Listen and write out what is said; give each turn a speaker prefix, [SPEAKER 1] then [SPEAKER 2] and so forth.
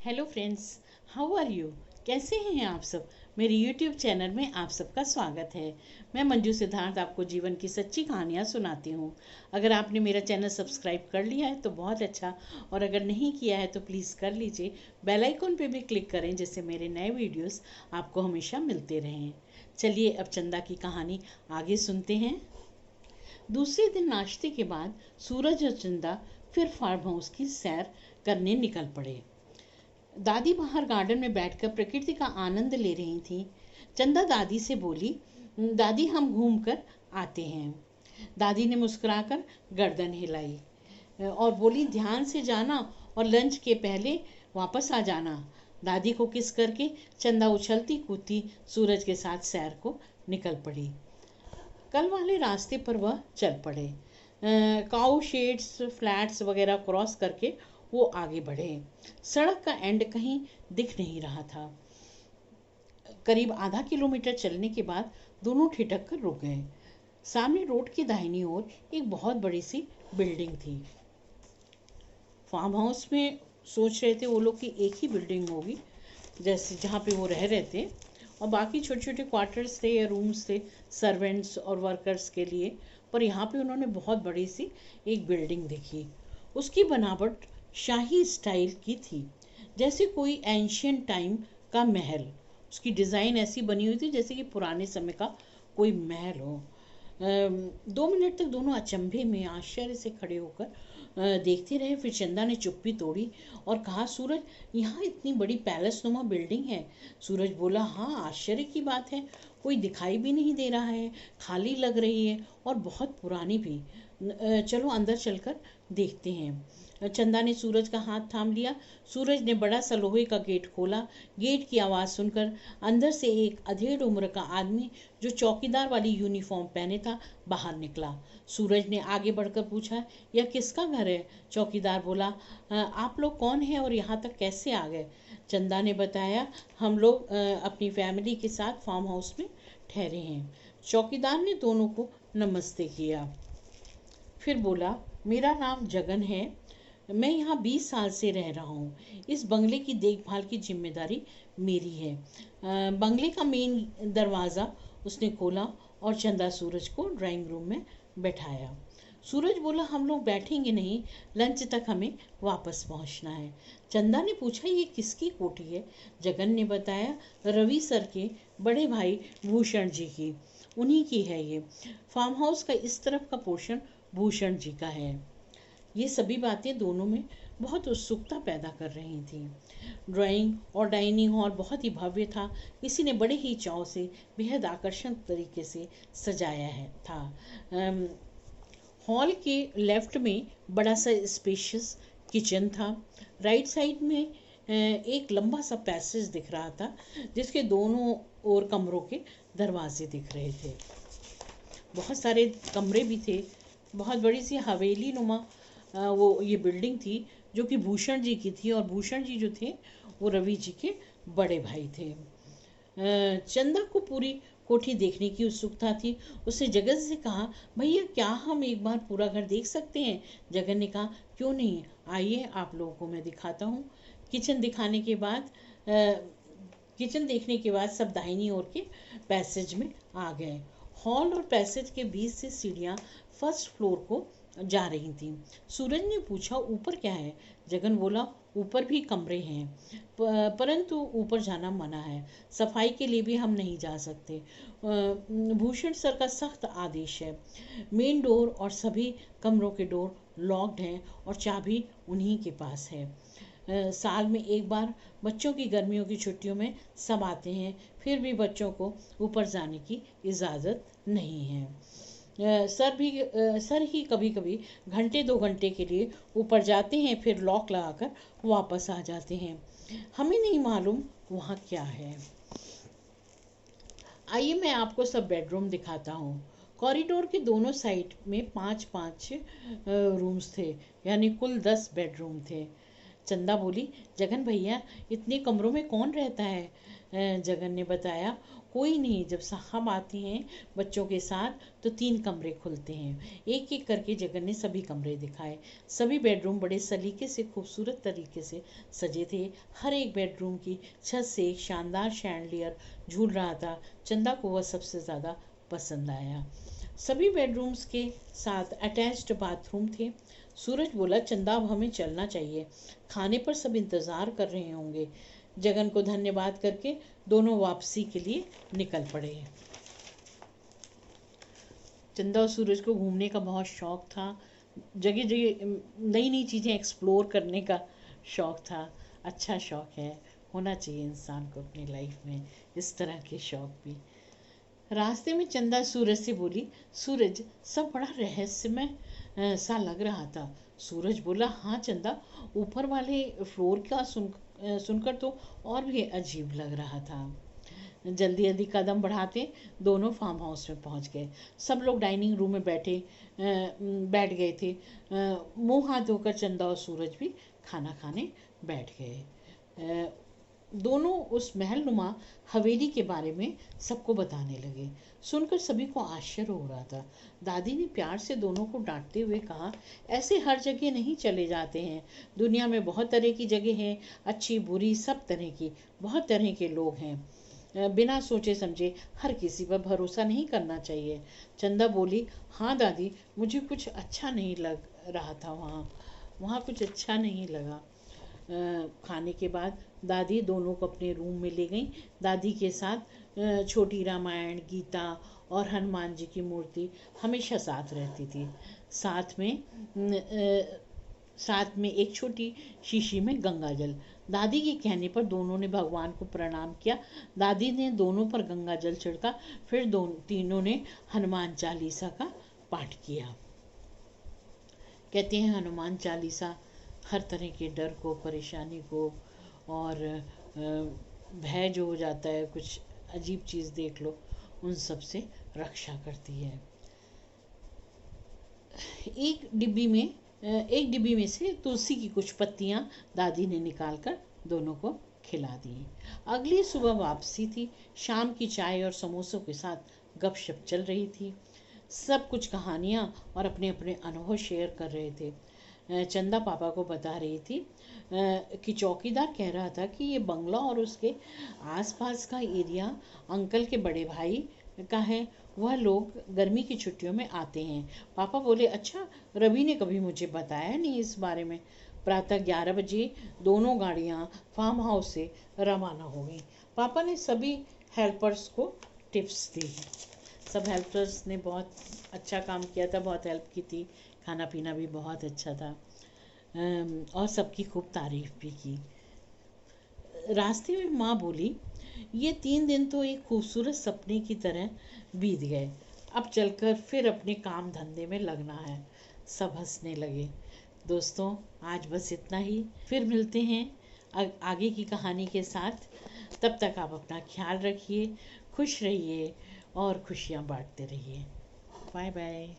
[SPEAKER 1] Hello friends, how are you. कैसे हैं आप सब। मेरे यूट्यूब चैनल में आप सबका स्वागत है। मैं मंजू सिद्धार्थ आपको जीवन की सच्ची कहानियाँ सुनाती हूँ। अगर आपने मेरा चैनल सब्सक्राइब कर लिया है तो बहुत अच्छा, और अगर नहीं किया है तो प्लीज़ कर लीजिए। बेल आइकन पे भी क्लिक करें जिससे मेरे नए वीडियोस आपको हमेशा मिलते रहें। चलिए अब चंदा की कहानी आगे सुनते हैं। दूसरे दिन नाश्ते के बाद सूरज और चंदा फिर फार्म हाउस की सैर करने निकल पड़े। दादी बाहर गार्डन में बैठकर प्रकृति का आनंद ले रही थी। चंदा दादी से बोली, दादी हम घूम कर आते हैं। दादी ने मुस्कुराकर गर्दन हिलाई और बोली, ध्यान से जाना और लंच के पहले वापस आ जाना। दादी को किस करके चंदा उछलती कूदती सूरज के साथ सैर को निकल पड़ी। कल वाले रास्ते पर वह चल पड़े। काऊ शेड्स, फ्लैट्स वगैरह क्रॉस करके वो आगे बढ़े। सड़क का एंड कहीं दिख नहीं रहा था। करीब आधा किलोमीटर चलने के बाद दोनों ठिठक कर रुक गए। सामने रोड की दाहिनी ओर एक बहुत बड़ी सी बिल्डिंग थी। फार्म हाउस में सोच रहे थे वो लोग कि एक ही बिल्डिंग होगी जैसे जहाँ पे वो रह रहे थे, और बाकी छोटे छोटे क्वार्टर्स थे या रूम्स थे सर्वेंट्स और वर्कर्स के लिए। पर यहाँ पे उन्होंने बहुत बड़ी सी एक बिल्डिंग देखी। उसकी बनावट शाही स्टाइल की थी, जैसे कोई एंशियंट टाइम का महल। उसकी डिज़ाइन ऐसी बनी हुई थी जैसे कि पुराने समय का कोई महल हो। 2 मिनट तक दोनों अचंभे में आश्चर्य से खड़े होकर देखते रहे। फिर चंदा ने चुप्पी तोड़ी और कहा, सूरज, यहाँ इतनी बड़ी पैलेस नुमा बिल्डिंग है। सूरज बोला, हाँ आश्चर्य की बात है, कोई दिखाई भी नहीं दे रहा है, खाली लग रही है और बहुत पुरानी भी। चलो अंदर चलकर देखते हैं। चंदा ने सूरज का हाथ थाम लिया। सूरज ने बड़ा सा लोहे का गेट खोला। गेट की आवाज़ सुनकर अंदर से एक अधेड़ उम्र का आदमी जो चौकीदार वाली यूनिफॉर्म पहने था बाहर निकला। सूरज ने आगे बढ़कर पूछा, यह किसका घर है। चौकीदार बोला, आप लोग कौन हैं और यहाँ तक कैसे आ गए। चंदा ने बताया, हम लोग अपनी फैमिली के साथ फार्म हाउस में ठहरे हैं। चौकीदार ने दोनों को नमस्ते किया, फिर बोला, मेरा नाम जगन है, मैं यहाँ 20 साल से रह रहा हूँ। इस बंगले की देखभाल की जिम्मेदारी मेरी है। बंगले का मेन दरवाज़ा उसने खोला और चंदा सूरज को ड्राइंग रूम में बैठाया। सूरज बोला, हम लोग बैठेंगे नहीं, लंच तक हमें वापस पहुंचना है। चंदा ने पूछा, ये किसकी कोठी है। जगन ने बताया, रवि सर के बड़े भाई भूषण जी की, उन्हीं की है ये। फार्म हाउस का इस तरफ का पोर्शन भूषण जी का है। ये सभी बातें दोनों में बहुत उत्सुकता पैदा कर रही थी। ड्राइंग और डाइनिंग हॉल बहुत ही भव्य था। किसी ने बड़े ही चाव से बेहद आकर्षक तरीके से सजाया है था। हॉल के लेफ्ट में बड़ा सा स्पेशियस किचन था। राइट साइड में एक लंबा सा पैसेज दिख रहा था जिसके दोनों ओर कमरों के दरवाजे दिख रहे थे। बहुत सारे कमरे भी थे। बहुत बड़ी सी हवेली नुमा वो ये बिल्डिंग थी जो कि भूषण जी की थी, और भूषण जी जो थे वो रवि जी के बड़े भाई थे। चंदा को पूरी कोठी देखने की उत्सुकता थी। उसने जगन से कहा, भैया क्या हम एक बार पूरा घर देख सकते हैं। जगन ने कहा, क्यों नहीं, आइए आप लोगों को मैं दिखाता हूँ। किचन दिखाने के बाद किचन देखने के बाद सब दाहिनी ओर के पैसेज में आ गए। हॉल और पैसेज के बीच से सीढ़ियाँ फर्स्ट फ्लोर को जा रही थी। सूरज ने पूछा, ऊपर क्या है। जगन बोला, ऊपर भी कमरे हैं, परंतु ऊपर जाना मना है, सफाई के लिए भी हम नहीं जा सकते। भूषण सर का सख्त आदेश है। मेन डोर और सभी कमरों के डोर लॉक्ड हैं और चाबी उन्हीं के पास है। साल में एक बार बच्चों की गर्मियों की छुट्टियों में सब आते हैं, फिर भी बच्चों को ऊपर जाने की इजाज़त नहीं है। सर ही कभी कभी घंटे 2 घंटे के लिए ऊपर जाते हैं, फिर लॉक लगाकर वापस आ जाते हैं। हमें नहीं मालूम वहाँ क्या है। आइए मैं आपको सब बेडरूम दिखाता हूँ। कॉरिडोर के दोनों साइड में 5-5 रूम्स थे, यानी कुल 10 बेडरूम थे। चंदा बोली, जगन भैया इतने कमरों में कौन रहता है? जगन ने बताया, कोई नहीं, जब साहब आती हैं बच्चों के साथ तो 3 कमरे खुलते हैं। एक एक करके जगन ने सभी कमरे दिखाए। सभी बेडरूम बड़े सलीके से खूबसूरत तरीके से सजे थे। हर एक बेडरूम की छत से एक शानदार शैंडलियर झूल रहा था। चंदा को वह सबसे ज़्यादा पसंद आया। सभी बेडरूम्स के साथ अटैच्ड बाथरूम थे। सूरज बोला, चंदा अब हमें चलना चाहिए, खाने पर सब इंतज़ार कर रहे होंगे। जगन को धन्यवाद करके दोनों वापसी के लिए निकल पड़े। चंदा और सूरज को घूमने का बहुत शौक था। जगह जगह नई नई चीज़ें एक्सप्लोर करने का शौक था। अच्छा शौक है, होना चाहिए इंसान को अपनी लाइफ में इस तरह के शौक भी। रास्ते में चंदा सूरज से बोली, सूरज सब बड़ा रहस्यमय सा लग रहा था। सूरज बोला, हाँ चंदा, ऊपर वाले फ्लोर का सुनकर तो और भी अजीब लग रहा था। जल्दी जल्दी कदम बढ़ाते दोनों फार्म हाउस में पहुंच गए। सब लोग डाइनिंग रूम में बैठ गए थे। मुंह हाथ धोकर चंदा और सूरज भी खाना खाने बैठ गए। दोनों उस महलनुमा हवेली के बारे में सबको बताने लगे। सुनकर सभी को आश्चर्य हो रहा था। दादी ने प्यार से दोनों को डांटते हुए कहा, ऐसे हर जगह नहीं चले जाते हैं। दुनिया में बहुत तरह की जगह हैं, अच्छी बुरी सब तरह की, बहुत तरह के लोग हैं। बिना सोचे समझे हर किसी पर भरोसा नहीं करना चाहिए। चंदा बोली, हाँ दादी, मुझे कुछ अच्छा नहीं लग रहा था वहाँ वहाँ कुछ अच्छा नहीं लगा। खाने के बाद दादी दोनों को अपने रूम में ले गई। दादी के साथ छोटी रामायण, गीता और हनुमान जी की मूर्ति हमेशा साथ रहती थी। साथ में एक छोटी शीशी में गंगा जल। दादी के कहने पर दोनों ने भगवान को प्रणाम किया। दादी ने दोनों पर गंगा जल छिड़का। फिर तीनों ने हनुमान चालीसा का पाठ किया। कहते हैं हनुमान चालीसा हर तरह के डर को, परेशानी को और भय जो हो जाता है, कुछ अजीब चीज़ देख लो, उन सब से रक्षा करती है। एक डिब्बी में से तुलसी की कुछ पत्तियां दादी ने निकालकर दोनों को खिला दी। अगली सुबह वापसी थी। शाम की चाय और समोसों के साथ गपशप चल रही थी। सब कुछ कहानियाँ और अपने अपने अनुभव शेयर कर रहे थे। चंदा पापा को बता रही थी कि चौकीदार कह रहा था कि ये बंगला और उसके आसपास का एरिया अंकल के बड़े भाई का है। वह लोग गर्मी की छुट्टियों में आते हैं। पापा बोले, अच्छा, रवि ने कभी मुझे बताया नहीं इस बारे में। प्रातः 11 बजे दोनों गाड़ियाँ फार्म हाउस से रवाना हो गई। पापा ने सभी हेल्पर्स को टिप्स दी। सब हेल्पर्स ने बहुत अच्छा काम किया था, बहुत हेल्प की थी। खाना पीना भी बहुत अच्छा था और सबकी खूब तारीफ भी की। रास्ते में माँ बोली, ये 3 दिन तो एक खूबसूरत सपने की तरह बीत गए। अब चलकर फिर अपने काम धंधे में लगना है। सब हंसने लगे। दोस्तों, आज बस इतना ही। फिर मिलते हैं आगे की कहानी के साथ। तब तक आप अपना ख्याल रखिए, खुश रहिए और खुशियाँ बांटते रहिए। Bye bye.